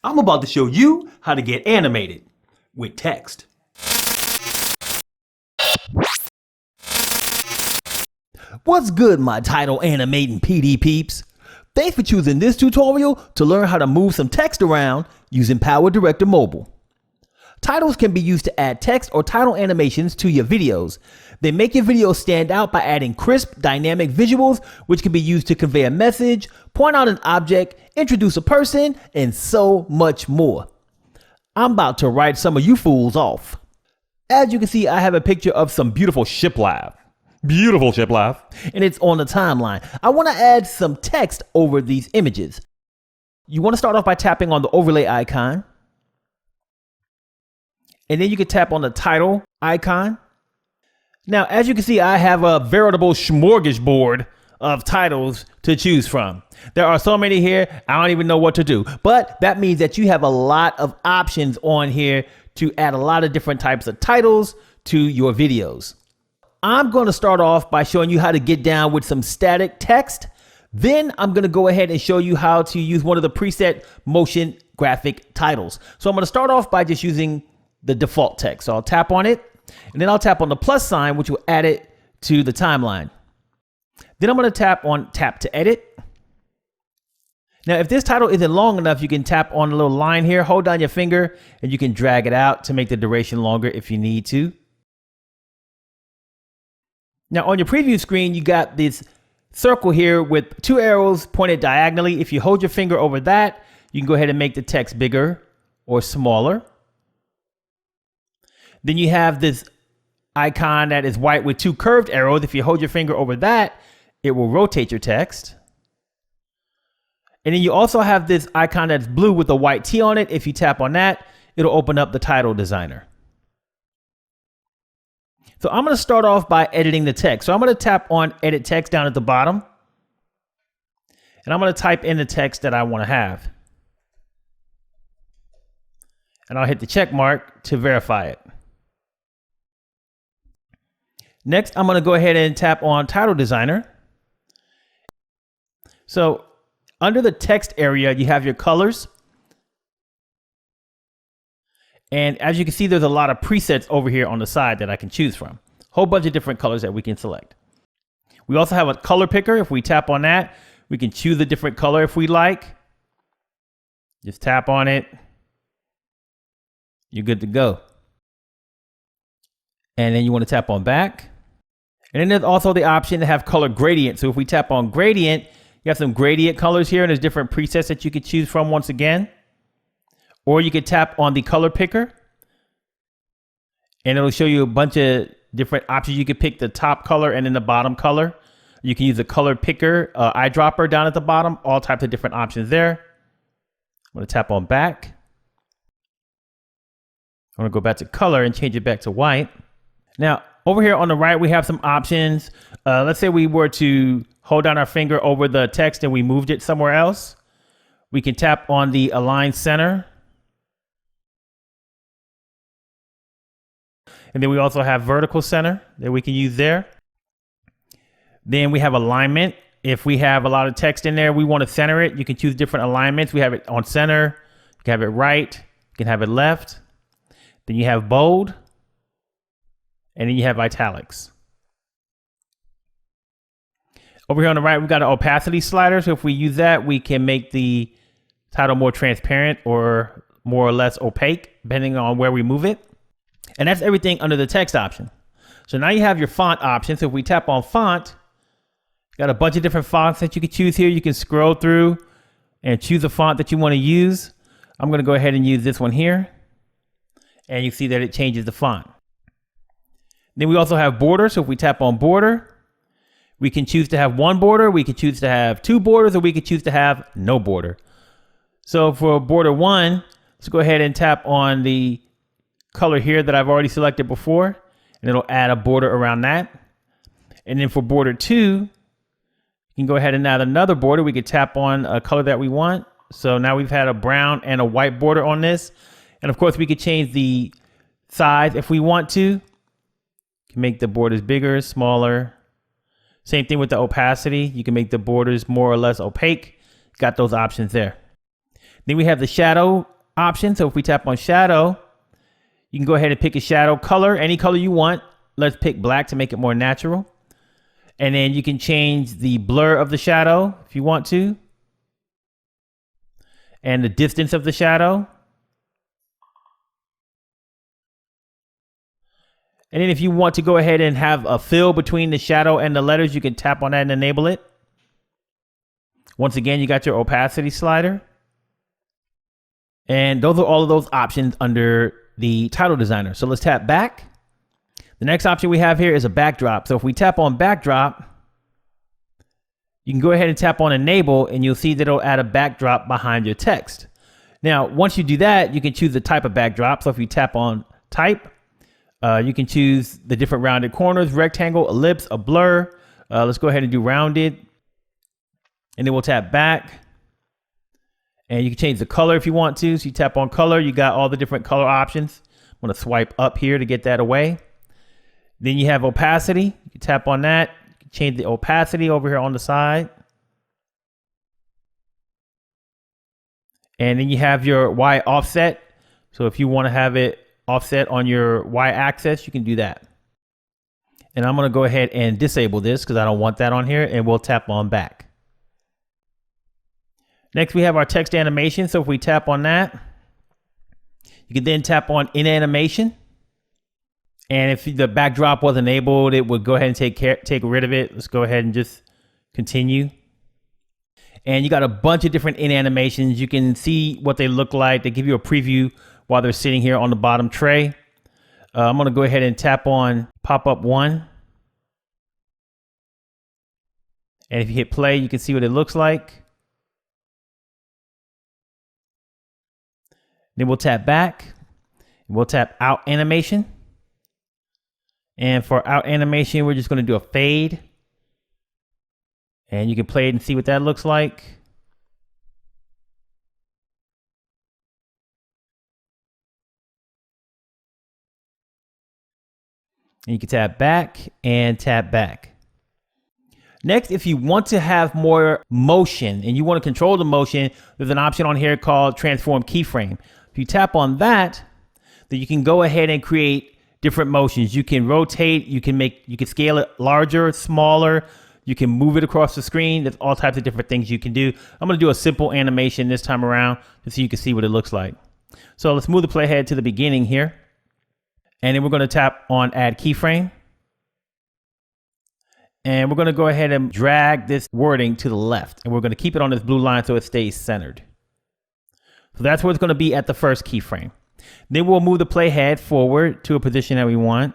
I'm about to show you how to get animated with text. What's good, my title animating PD peeps? Thanks for choosing this tutorial to learn how to move some text around using PowerDirector Mobile. Titles can be used to add text or title animations to your videos. They make your videos stand out by adding crisp, dynamic visuals, which can be used to convey a message, point out an object, introduce a person, and so much more. I'm about to write some of you fools off. As you can see, I have a picture of some beautiful shiplap. Beautiful shiplap. And it's on the timeline. I want to add some text over these images. You want to start off by tapping on the overlay icon. And then you can tap on the title icon. Now, as you can see, I have a veritable smorgasbord of titles to choose from. There are so many here, I don't even know what to do. But that means that you have a lot of options on here to add a lot of different types of titles to your videos. I'm going to start off by showing you how to get down with some static text. Then I'm going to go ahead and show you how to use one of the preset motion graphic titles. So I'm going to start off by just using the default text. So I'll tap on it, and then I'll tap on the plus sign, which will add it to the timeline. Then I'm going to tap to edit. Now, if this title isn't long enough, you can tap on the little line here, hold down your finger, and you can drag it out to make the duration longer if you need to. Now, on your preview screen, you got this circle here with two arrows pointed diagonally. If you hold your finger over that, you can go ahead and make the text bigger or smaller. Then you have this icon that is white with two curved arrows. If you hold your finger over that, it will rotate your text. And then you also have this icon that's blue with a white T on it. If you tap on that, it'll open up the title designer. So I'm going to start off by editing the text. So I'm going to tap on edit text down at the bottom. And I'm going to type in the text that I want to have. And I'll hit the check mark to verify it. Next, I'm going to go ahead and tap on title designer. So under the text area, you have your colors. And as you can see, there's a lot of presets over here on the side that I can choose from. Whole bunch of different colors that we can select. We also have a color picker. If we tap on that, we can choose a different color if we like. Just tap on it. You're good to go. And then you want to tap on back. And then there's also the option to have color gradient. So if we tap on gradient, you have some gradient colors here, and there's different presets that you could choose from once again. Or you could tap on the color picker, and it'll show you a bunch of different options. You could pick the top color and then the bottom color. You can use the color picker, eyedropper down at the bottom, all types of different options there. I'm going to tap on back. I'm going to go back to color and change it back to white. Now, over here on the right, we have some options. Let's say we were to hold down our finger over the text and we moved it somewhere else. We can tap on the align center. And then we also have vertical center that we can use there. Then we have alignment. If we have a lot of text in there, we want to center it. You can choose different alignments. We have it on center. You can have it right. You can have it left. Then you have bold. And then you have italics. Over here on the right, we've got an opacity slider. So if we use that, we can make the title more transparent or more or less opaque, depending on where we move it. And that's everything under the text option. So now you have your font option. So if we tap on font, got a bunch of different fonts that you can choose here. You can scroll through and choose a font that you want to use. I'm going to go ahead and use this one here. And you see that it changes the font. Then we also have border. So if we tap on border, we can choose to have one border. We can choose to have two borders, or we can choose to have no border. So for border one, let's go ahead and tap on the color here that I've already selected before, and it'll add a border around that. And then for border two, you can go ahead and add another border. We could tap on a color that we want. So now we've had a brown and a white border on this. And of course, we could change the size if we want to. You can make the borders bigger, smaller. Same thing with the opacity. You can make the borders more or less opaque. Got those options there. Then we have the shadow option. So if we tap on shadow, you can go ahead and pick a shadow color, any color you want. Let's pick black to make it more natural. And then you can change the blur of the shadow if you want to, and the distance of the shadow. And then if you want to go ahead and have a fill between the shadow and the letters, you can tap on that and enable it. Once again, you got your opacity slider. And those are all of those options under the title designer. So let's tap back. The next option we have here is a backdrop. So if we tap on backdrop, you can go ahead and tap on enable, and you'll see that it'll add a backdrop behind your text. Now, once you do that, you can choose the type of backdrop. So if you tap on type, you can choose the different rounded corners, rectangle, ellipse, a blur. Let's go ahead and do rounded. And then we'll tap back. And you can change the color if you want to. So you tap on color, you got all the different color options. I'm gonna swipe up here to get that away. Then you have opacity. You can tap on that. You can change the opacity over here on the side. And then you have your Y offset. So if you want to have it offset on your Y axis, you can do that. And I'm going to go ahead and disable this because I don't want that on here, and we'll tap on back. Next, we have our text animation. So if we tap on that, you can then tap on in animation. And if the backdrop was enabled, it would go ahead and take rid of it. Let's go ahead and just continue. And you got a bunch of different in animations. You can see what they look like. They give you a preview while they're sitting here on the bottom tray. I'm going to go ahead and tap on pop-up 1. And if you hit play, you can see what it looks like. Then we'll tap back. We'll tap out animation. And for out animation, we're just going to do a fade. And you can play it and see what that looks like. And you can tap back and tap back. Next, if you want to have more motion and you want to control the motion, there's an option on here called Transform Keyframe. If you tap on that, then you can go ahead and create different motions. You can rotate, you can scale it larger, smaller, you can move it across the screen. There's all types of different things you can do. I'm going to do a simple animation this time around just so you can see what it looks like. So let's move the playhead to the beginning here. And then we're going to tap on add keyframe. And we're going to go ahead and drag this wording to the left. And we're going to keep it on this blue line so it stays centered. So that's where it's going to be at the first keyframe. Then we'll move the playhead forward to a position that we want.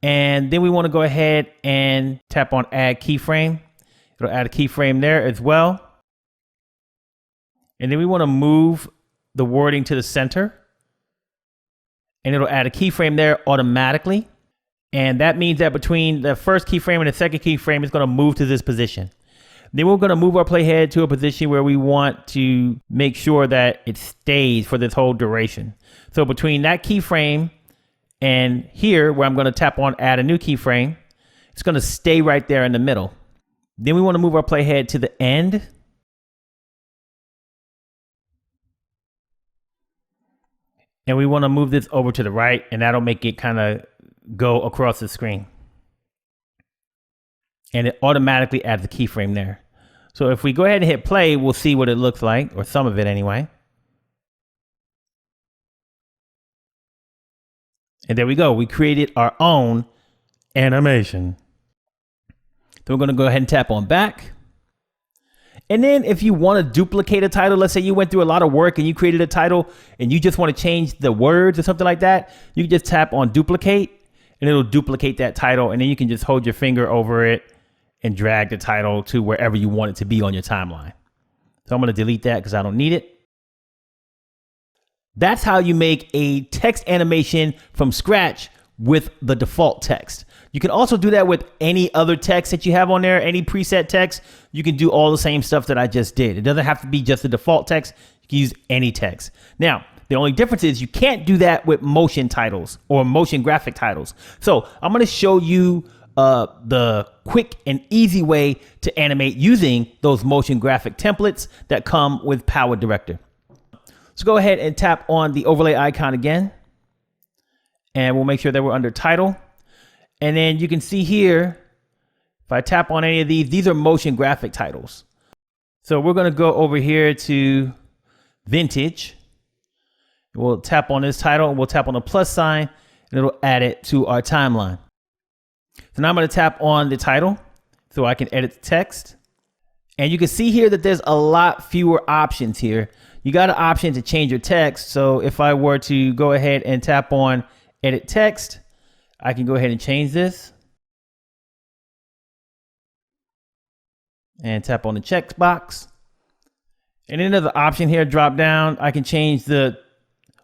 And then we want to go ahead and tap on add keyframe. It'll add a keyframe there as well. And then we want to move the wording to the center. And it'll add a keyframe there automatically. And that means that between the first keyframe and the second keyframe, it's going to move to this position. Then we're going to move our playhead to a position where we want to make sure that it stays for this whole duration. So between that keyframe and here, where I'm going to tap on add a new keyframe, it's going to stay right there in the middle. Then we want to move our playhead to the end. And we want to move this over to the right, and that'll make it kind of go across the screen. And it automatically adds the keyframe there. So if we go ahead and hit play, we'll see what it looks like, or some of it anyway. And there we go. We created our own animation. So we're going to go ahead and tap on back. And then if you want to duplicate a title, let's say you went through a lot of work and you created a title and you just want to change the words or something like that, you can just tap on duplicate and it'll duplicate that title. And then you can just hold your finger over it and drag the title to wherever you want it to be on your timeline. So I'm going to delete that because I don't need it. That's how you make a text animation from scratch with the default text. You can also do that with any other text that you have on there, any preset text. You can do all the same stuff that I just did. It doesn't have to be just the default text. You can use any text. Now, the only difference is you can't do that with motion titles or motion graphic titles. So I'm going to show you the quick and easy way to animate using those motion graphic templates that come with PowerDirector. So go ahead and tap on the overlay icon again, and we'll make sure that we're under title. And then you can see here, if I tap on any of these are motion graphic titles. So we're going to go over here to vintage. We'll tap on this title and we'll tap on the plus sign and it'll add it to our timeline. So now I'm going to tap on the title so I can edit the text. And you can see here that there's a lot fewer options here. You got an option to change your text. So if I were to go ahead and tap on edit text, I can go ahead and change this. And tap on the checkbox. And then there's an option here, drop down. I can change the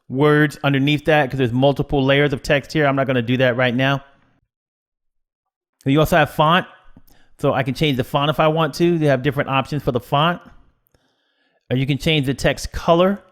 words underneath that because there's multiple layers of text here. I'm not going to do that right now. You also have font. So I can change the font if I want to. They have different options for the font. Or you can change the text color.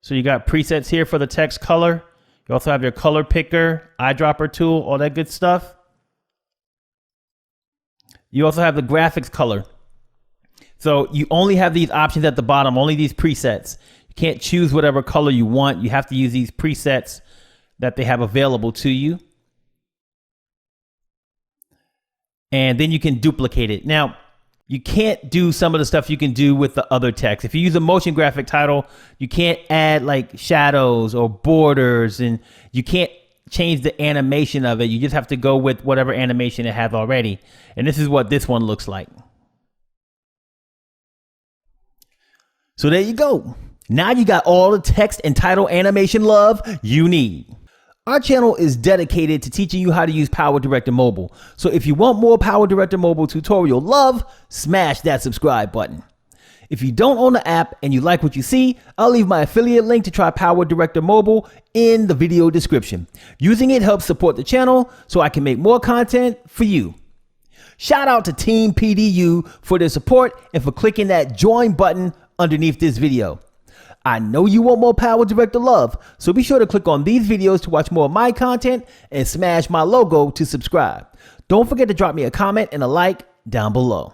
So you got presets here for the text color. You also have your color picker, eyedropper tool, all that good stuff. You also have the graphics color. So you only have these options at the bottom, only these presets. You can't choose whatever color you want. You have to use these presets that they have available to you. And then you can duplicate it. Now, you can't do some of the stuff you can do with the other text. If you use a motion graphic title, you can't add like shadows or borders, and you can't change the animation of it. You just have to go with whatever animation it has already. And this is what this one looks like. So there you go. Now you got all the text and title animation love you need. Our channel is dedicated to teaching you how to use PowerDirector Mobile. So if you want more PowerDirector Mobile tutorial love, smash that subscribe button. If you don't own the app and you like what you see, I'll leave my affiliate link to try PowerDirector Mobile in the video description. Using it helps support the channel so I can make more content for you. Shout out to Team PDU for their support and for clicking that join button underneath this video. I know you want more PowerDirector love, so be sure to click on these videos to watch more of my content and smash my logo to subscribe. Don't forget to drop me a comment and a like down below.